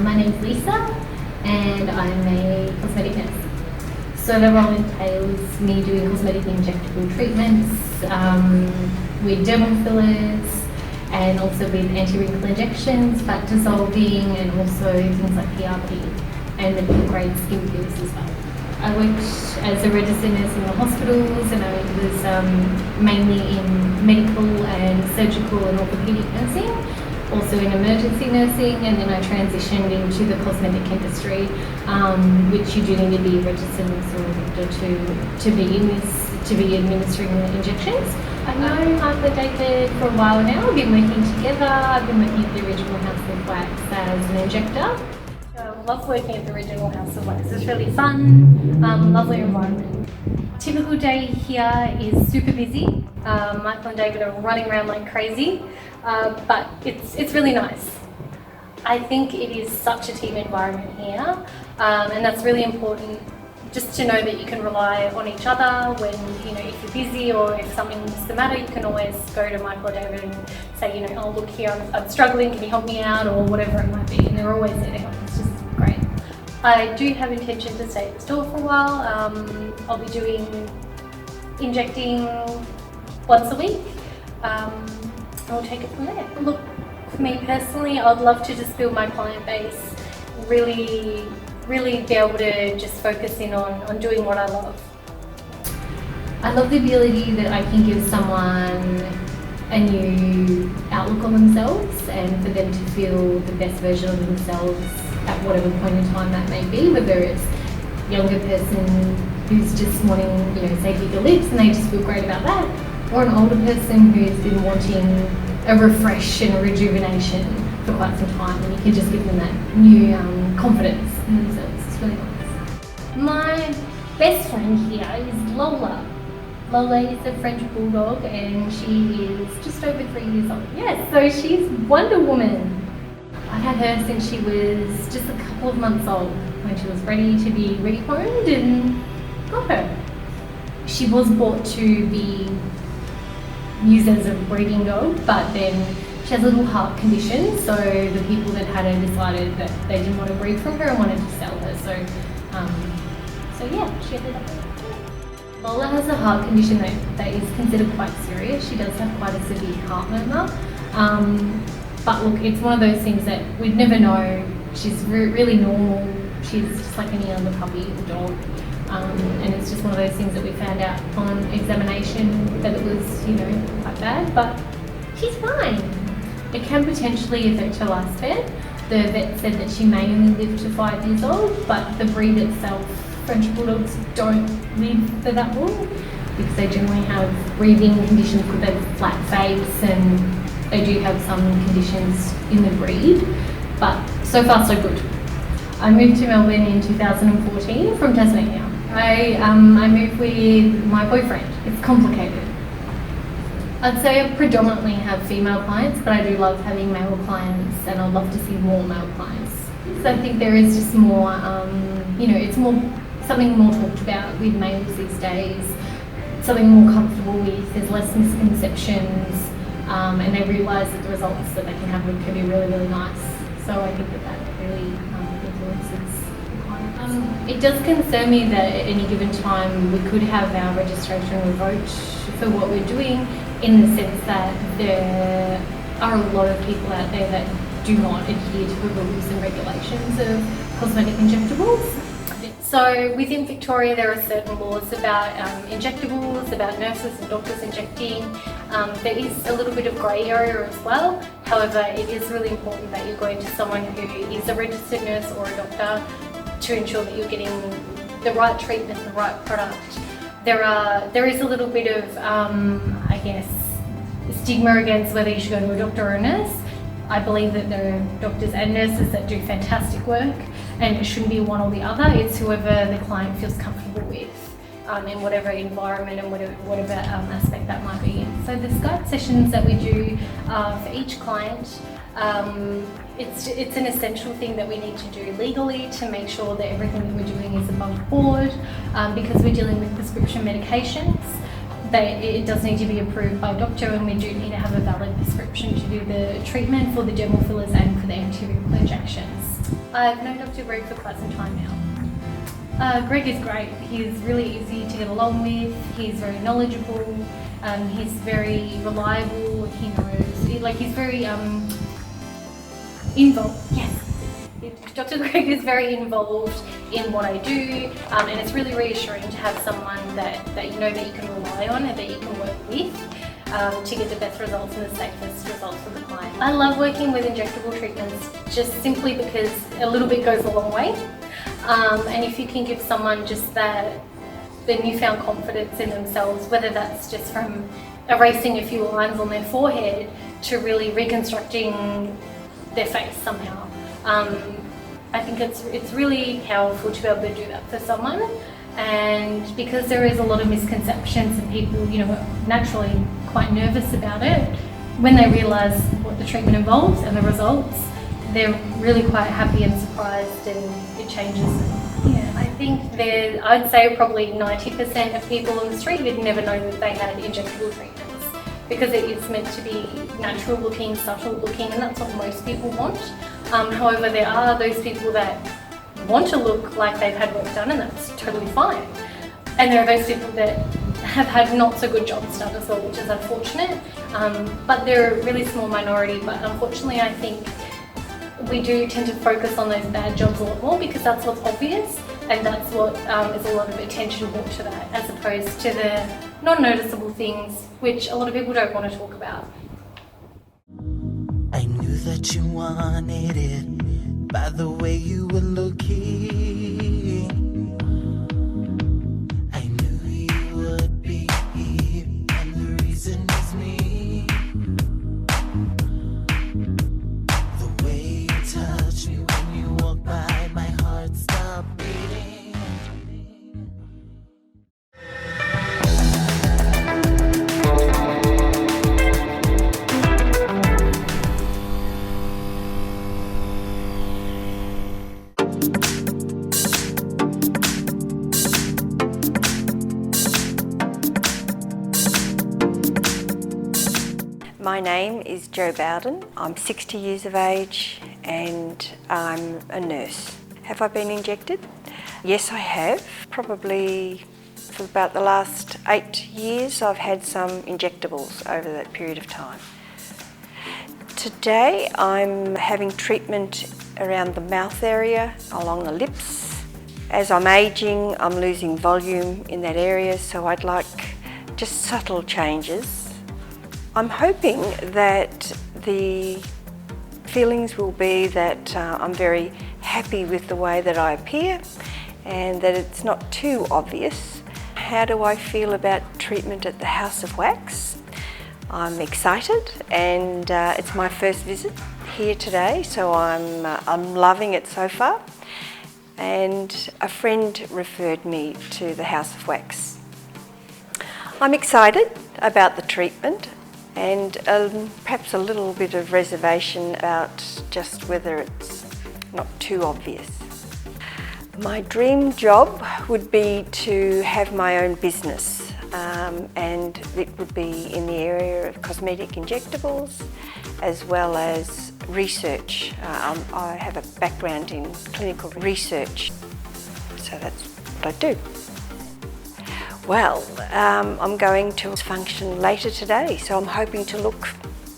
My name's Lisa and I'm a cosmetic nurse. So the role entails me doing cosmetic injectable treatments with dermal fillers and also with anti-wrinkle injections, fat dissolving, and also things like PRP and medical grade skin peels as well. I worked as a registered nurse in the hospitals, and I was mainly in medical and surgical and orthopaedic nursing, also in emergency nursing, and then I transitioned into the cosmetic industry, which you do need to be a registered nurse or a doctor to be administering the injections. I've known Michael and David for a while now. We've been working together. I've been working at the Original House of Wax as an injector. I love working at the Original House of Wax. It's really fun, lovely environment. Typical day here is super busy. Michael and David are running around like crazy, but it's really nice. I think it is such a team environment here, and that's really important. Just to know that you can rely on each other when, if you're busy or if something's the matter, you can always go to Michael or David and say, oh, look here, I'm struggling, can you help me out, or whatever it might be, and they're always there to help. It's just great. I do have intention to stay at the store for a while. I'll be doing injecting once a week. I'll take it from there. Look, for me personally, I'd love to just build my client base, really be able to just focus in on doing what I love. I love the ability that I can give someone a new outlook on themselves and for them to feel the best version of themselves at whatever point in time that may be, whether it's a younger person who's just wanting, say bigger lips and they just feel great about that, or an older person who's been wanting a refresh and a rejuvenation for quite some time, and you can just give them that new confidence in themselves. It's really nice. My best friend here is Lola. Lola is a French bulldog and she is just over 3 years old. Yes, so she's Wonder Woman. I had her since she was just a couple of months old, when she was ready to be rehomed, and got her. She was bought to be used as a breeding dog, but then she has a little heart condition, so the people that had her decided that they didn't want to breed from her and wanted to sell her. So yeah, she ended up. Lola has a heart condition that is considered quite serious. She does have quite a severe heart murmur. But look, it's one of those things that we'd never know. She's really normal. She's just like any other puppy or dog. And it's just one of those things that we found out on examination that it was, quite bad, but she's fine. It can potentially affect her lifespan. The vet said that she may only live to 5 years old, but the breed itself, French Bulldogs, don't live for that long because they generally have breathing conditions with a flat face, and they do have some conditions in the breed, but so far so good. I moved to Melbourne in 2014 from Tasmania. I moved with my boyfriend. It's complicated. I'd say I predominantly have female clients, but I do love having male clients, and I'd love to see more male clients. So I think there is just more, it's something more talked about with males these days, something more comfortable with, there's less misconceptions, and they realise that the results that they can have can be really, really nice. So I think that really influences the clients. It does concern me that at any given time we could have our registration revoked for what we're doing, in the sense that there are a lot of people out there that do not adhere to the rules and regulations of cosmetic injectables. So within Victoria there are certain laws about injectables, about nurses and doctors injecting, There is a little bit of grey area as well. However, it is really important that you're going to someone who is a registered nurse or a doctor to ensure that you're getting the right treatment, the right product. There is a little bit of, I guess, stigma against whether you should go to a doctor or a nurse. I believe that there are doctors and nurses that do fantastic work, and it shouldn't be one or the other. It's whoever the client feels comfortable with in whatever environment and whatever aspect that might be in. So the Skype sessions that we do for each client, it's an essential thing that we need to do legally to make sure that everything that we're doing is above board, because we're dealing with prescription medications. It does need to be approved by a doctor, and we do need to have a valid prescription to do the treatment for the dermal fillers and for the anterior injections. I've known Dr. Greg for quite some time now. Greg is great. He's really easy to get along with. He's very knowledgeable. He's very reliable. He knows, he's very involved. Yes. Dr. Greg is very involved in what I do, and it's really reassuring to have someone that you know that you can rely on and that you can work with to get the best results and the safest results for the client. I love working with injectable treatments just simply because a little bit goes a long way, and if you can give someone just the newfound confidence in themselves, whether that's just from erasing a few lines on their forehead to really reconstructing their face somehow. I think it's really powerful to be able to do that for someone, and because there is a lot of misconceptions and people, are naturally quite nervous about it, when they realise what the treatment involves and the results, they're really quite happy and surprised, and it changes them. Yeah, I think I'd say probably 90% of people on the street would never know that they had injectable treatments, because it is meant to be natural looking, subtle looking, and that's what most people want. However, there are those people that want to look like they've had work done, and that's totally fine. And there are those people that have had not so good jobs done as well, which is unfortunate. But they're a really small minority, but unfortunately I think we do tend to focus on those bad jobs a lot more, because that's what's obvious, and that's what is a lot of attention brought to that, as opposed to the non-noticeable things, which a lot of people don't want to talk about. I knew that you wanted it by the way you were looking. I knew you would be here, and the reason is me. The way you touch me when you walk by, my heart stopped beating. My name is Jo Bowden. I'm 60 years of age and I'm a nurse. Have I been injected? Yes, I have. Probably for about the last 8 years I've had some injectables over that period of time. Today I'm having treatment around the mouth area, along the lips. As I'm aging, I'm losing volume in that area, so I'd like just subtle changes. I'm hoping that the feelings will be that I'm very happy with the way that I appear and that it's not too obvious. How do I feel about treatment at the House of Wax? I'm excited, and it's my first visit here today, so I'm loving it so far. And a friend referred me to the House of Wax. I'm excited about the treatment, and perhaps a little bit of reservation about just whether it's not too obvious. My dream job would be to have my own business, and it would be in the area of cosmetic injectables as well as research. I have a background in clinical research, so that's what I do. Well, I'm going to a function later today, so I'm hoping to look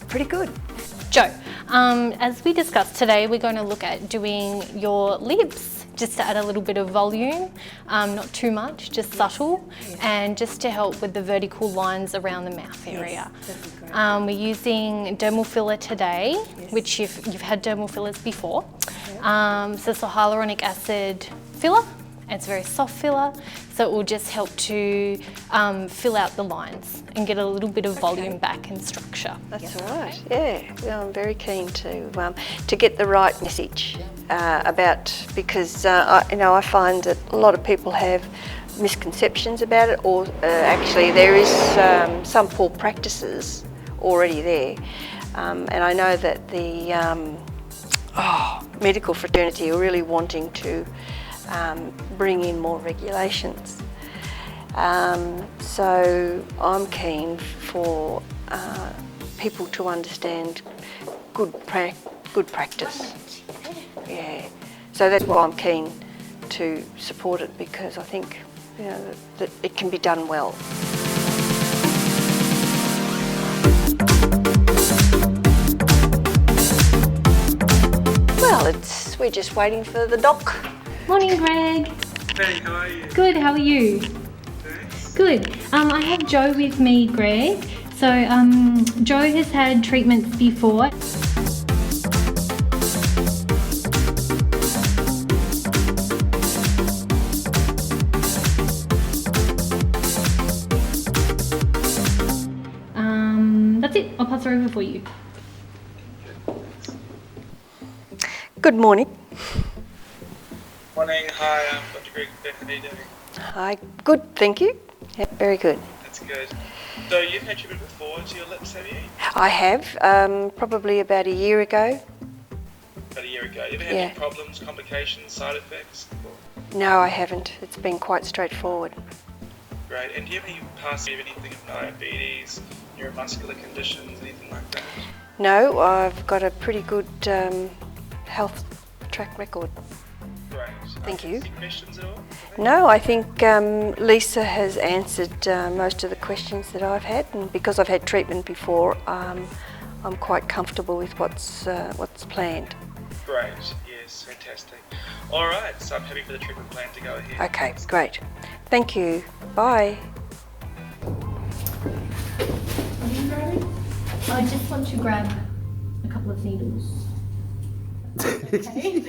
pretty good. Jo, As we discussed today, we're going to look at doing your lips, just to add a little bit of volume, not too much, just subtle, and just to help with the vertical lines around the mouth area. We're using dermal filler today, which you've had dermal fillers before. So it's a hyaluronic acid filler, and it's a very soft filler, so it will just help to fill out the lines and get a little bit of volume back and structure. That's all right. Yeah, well, I'm very keen to get the right message about, because I find that a lot of people have misconceptions about it, or actually there is some poor practices already there, and I know that the medical fraternity are really wanting to bring in more regulations. So I'm keen for people to understand good practice. Yeah. So that's why I'm keen to support it, because I think that it can be done well. Well, we're just waiting for the doc. Morning, Greg. Hey, how are you? Good, how are you? Thanks. Good. I have Joe with me, Greg. So Joe has had treatments before. That's it. I'll pass her over for you. Good morning. Morning, hi, I'm Dr. Greg. How are you doing? Hi. Good, thank you. Yeah, very good. That's good. So you've had treatment before to your lips, have you? I have, probably about a year ago. About a year ago. You ever had Yeah. any problems, complications, side effects? No, I haven't. It's been quite straightforward. Great. And do you have any past of anything of diabetes, neuromuscular conditions, anything like that? No, I've got a pretty good health track record. Great. Thank you. Any questions at all? No, I think Lisa has answered most of the questions that I've had, and because I've had treatment before, I'm quite comfortable with what's planned. Great. Yes, fantastic. All right. So I'm happy for the treatment plan to go ahead. Okay, great. Thank you. Bye. I just want to grab a couple of needles. Okay.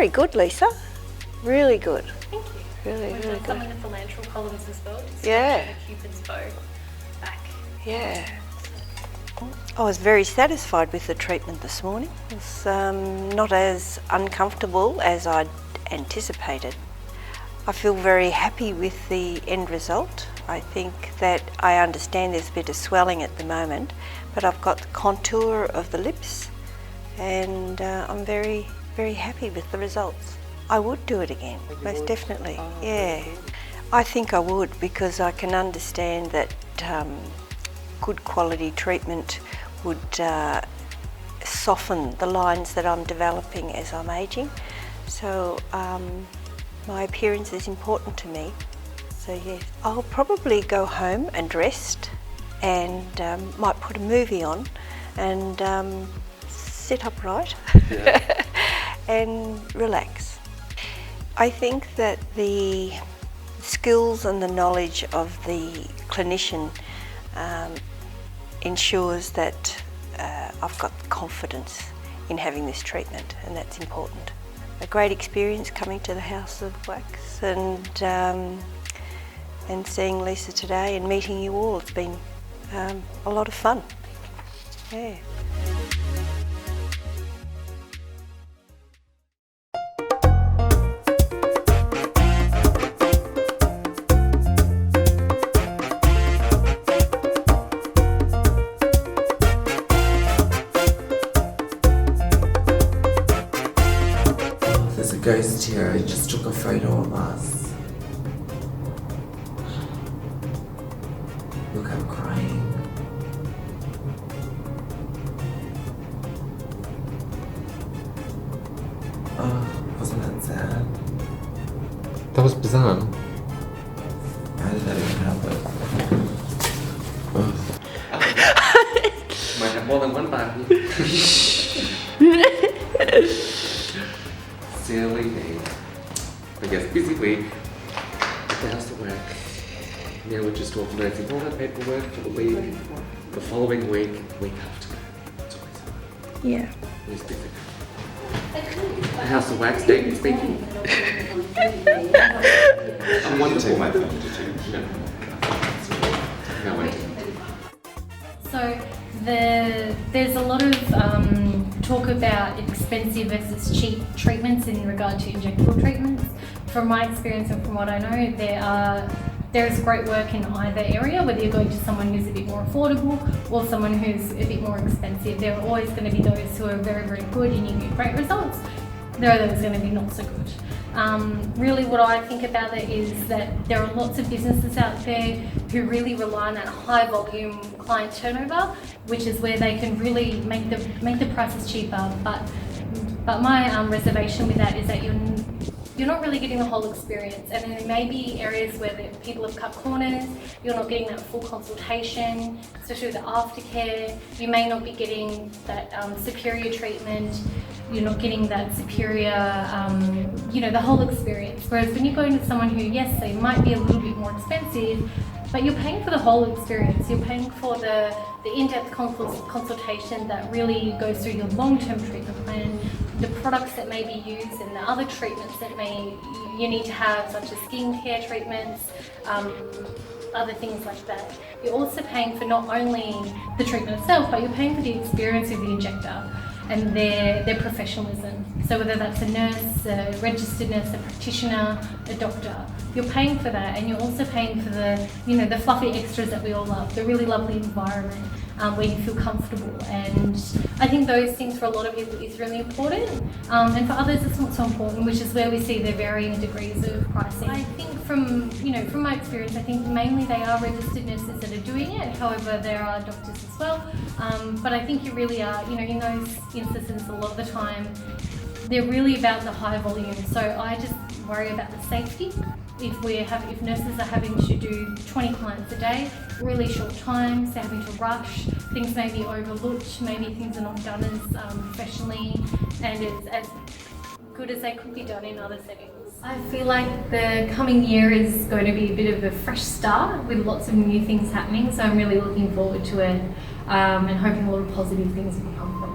Very good, Lisa. Really good. Thank you. Really, We've really done some good. in the phalangeal columns as well. Just Yeah. the Cupid's bow back. Yeah. I was very satisfied with the treatment this morning. It was not as uncomfortable as I'd anticipated. I feel very happy with the end result. I think that I understand there's a bit of swelling at the moment, but I've got the contour of the lips, and I'm very, very happy with the results. I would do it again, most definitely. Yeah, I think I would, because I can understand that good quality treatment would soften the lines that I'm developing as I'm aging. So my appearance is important to me. So yes, I'll probably go home and rest, and might put a movie on and sit upright and relax. I think that the skills and the knowledge of the clinician ensures that I've got confidence in having this treatment, and that's important. A great experience coming to the House of Wax and seeing Lisa today and meeting you all. It's been a lot of fun. Yeah. There's a ghost here. I just took a photo of us. Look, I'm crying. Oh, wasn't that sad? That was bizarre. How did that even happen? Might have more than one button. Silly me. I guess busy week. The house to work. Now we're just organising all the paperwork for the week. The following week, week after. It's always hard. Yeah. Always busy. The house of wax, David speaking. I'm wonderful. No way. So there's a lot of talk about expensive versus cheap treatments in regard to injectable treatments. From my experience and from what I know, there is great work in either area, whether you're going to someone who's a bit more affordable or someone who's a bit more expensive. There are always going to be those who are very, very good and you get great results. There are those going to be not so good. Really what I think about it is that there are lots of businesses out there who really rely on that high volume client turnover, which is where they can really make the prices cheaper. But my reservation with that is that you're not really getting the whole experience, and there may be areas where people have cut corners. You're not getting that full consultation, especially with the aftercare. You may not be getting that superior treatment. You're not getting that superior, the whole experience. Whereas when you go into someone who, yes, they might be a little bit more expensive, but you're paying for the whole experience. You're paying for the in-depth consultation that really goes through your long-term treatment plan, the products that may be used and the other treatments that you need to have, such as skincare treatments, other things like that. You're also paying for not only the treatment itself, but you're paying for the experience of the injector and their professionalism. So whether that's a nurse, a registered nurse, a practitioner, a doctor, you're paying for that, and you're also paying for the fluffy extras that we all love, the really lovely environment where you feel comfortable. And I think those things for a lot of people is really important, and for others it's not so important, which is where we see the varying degrees of pricing. I think from my experience, I think mainly they are registered nurses that are doing it. However, there are doctors as well, but I think you really are, in those instances a lot of the time they're really about the high volume. So I just worry about the safety. If nurses are having to do 20 clients a day, really short times, they're having to rush, things may be overlooked, maybe things are not done as professionally and as good as they could be done in other settings. I feel like the coming year is going to be a bit of a fresh start with lots of new things happening, so I'm really looking forward to it and hoping a lot of positive things will come from it.